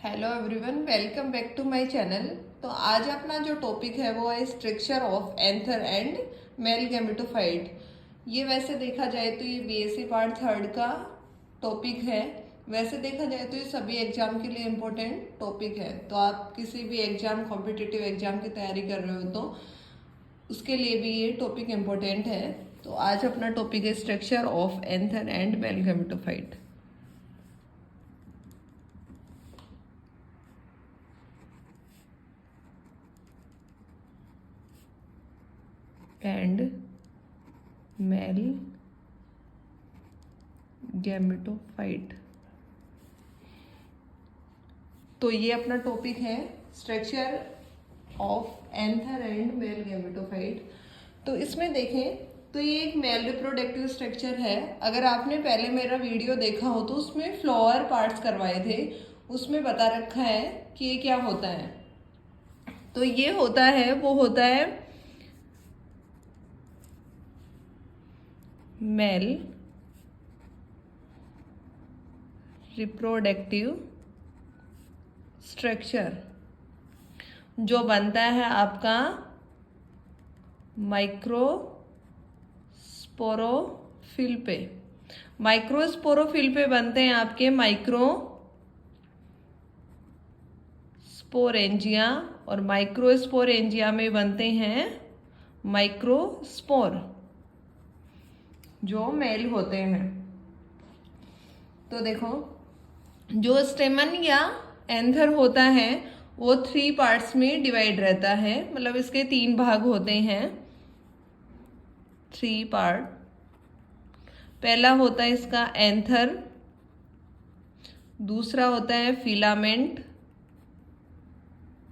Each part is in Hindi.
Hello everyone, welcome back to my channel. तो आज अपना जो टॉपिक है वो है structure of anther and male gametophyte. ये वैसे देखा जाए तो ये बीएससी पार्ट थर्ड का टॉपिक है। वैसे देखा जाए तो ये सभी एग्जाम के लिए इम्पोर्टेंट टॉपिक है। तो आप किसी भी एग्जाम, कॉम्पिटिटिव एग्जाम की तैयारी कर रहे हो तो उसके लिए भी ये टॉपिक इम्पोर्टेंट है। तो आज अपना टॉपिक है structure of anther and male gametophyte. And male gametophyte. तो ये अपना टॉपिक है structure of anther and male gametophyte. तो इसमें देखें तो ये एक मेल रिप्रोडक्टिव स्ट्रक्चर है। अगर आपने पहले मेरा वीडियो देखा हो तो उसमें फ्लावर पार्ट्स करवाए थे, उसमें बता रखा है कि ये क्या होता है। तो ये होता है, वो होता है मेल रिप्रोडक्टिव स्ट्रक्चर जो बनता है आपका माइक्रोस्पोरोफिल पे। माइक्रोस्पोरोफिल पे बनते हैं आपके माइक्रोस्पोरेंजिया, और माइक्रोस्पोरेंजिया में बनते हैं माइक्रोस्पोर जो मेल होते हैं। तो देखो, जो स्टेमन या एंथर होता है वो 3 पार्ट्स में डिवाइड रहता है, मतलब इसके 3 भाग होते हैं, 3 पार्ट। पहला होता है इसका एंथर, दूसरा होता है फिलामेंट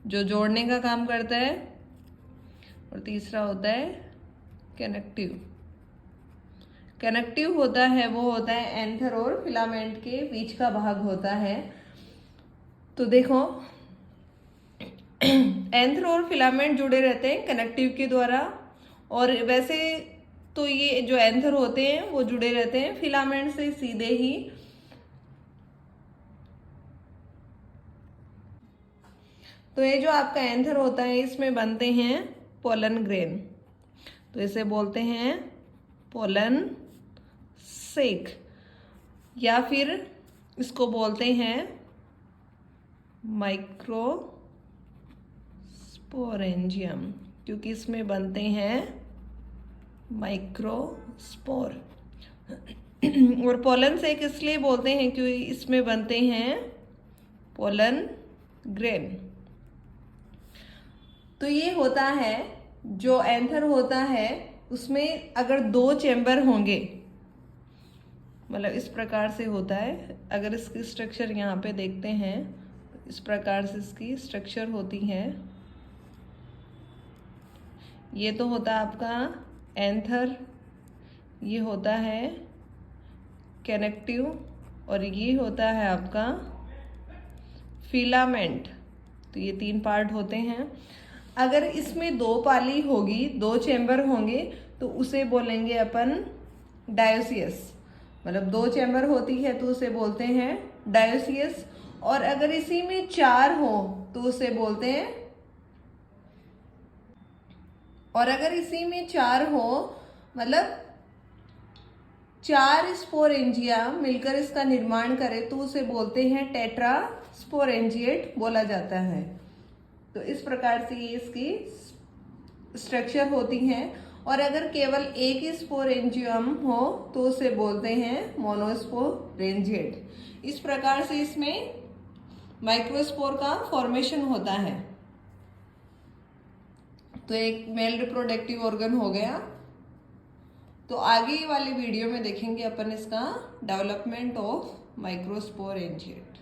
जो जोड़ने का काम करता है, और तीसरा होता है कनेक्टिव। कनेक्टिव होता है वो होता है एंथर और फिलामेंट के बीच का भाग होता है। तो देखो, एंथर और फिलामेंट जुड़े रहते हैं कनेक्टिव के द्वारा, और वैसे तो ये जो एंथर होते हैं वो जुड़े रहते हैं फिलामेंट से सीधे ही। तो ये जो आपका एंथर होता है इसमें बनते हैं पोलन ग्रेन, तो इसे बोलते हैं पोलन सेक, या फिर इसको बोलते हैं माइक्रोस्पोरेंजियम, क्योंकि इसमें बनते हैं माइक्रोस्पोर। और पोलन सेक इसलिए बोलते हैं क्योंकि इसमें बनते हैं पोलन ग्रेन। तो ये होता है, जो एंथर होता है उसमें अगर 2 चैम्बर होंगे, मतलब इस प्रकार से होता है। अगर इसकी स्ट्रक्चर यहाँ पे देखते हैं, इस प्रकार से इसकी स्ट्रक्चर होती है। ये तो होता है आपका एंथर, ये होता है कनेक्टिव, और ये होता है आपका फिलामेंट। तो ये 3 पार्ट होते हैं। अगर इसमें 2 पाली होगी, 2 चैम्बर होंगे, तो उसे बोलेंगे अपन डायोसियस। मतलब 2 चैम्बर होती है तो उसे बोलते हैं डायोसियस। और अगर इसी में 4 हो तो उसे बोलते हैं, और अगर इसी में 4 हो, मतलब 4 स्पोरेंजिया मिलकर इसका निर्माण करे तो उसे बोलते हैं टेट्रा स्पोरेंजिएट बोला जाता है। तो इस प्रकार से ये इसकी स्ट्रक्चर होती है। और अगर केवल एक ही स्पोरेंजियम हो तो उसे बोलते हैं मोनोस्पोरेंजिएट। इस प्रकार से इसमें माइक्रोस्पोर का फॉर्मेशन होता है। तो एक मेल रिप्रोडक्टिव ऑर्गन हो गया। तो आगे वाली वीडियो में देखेंगे अपन इसका डेवलपमेंट ऑफ माइक्रोस्पोरेंजिएट।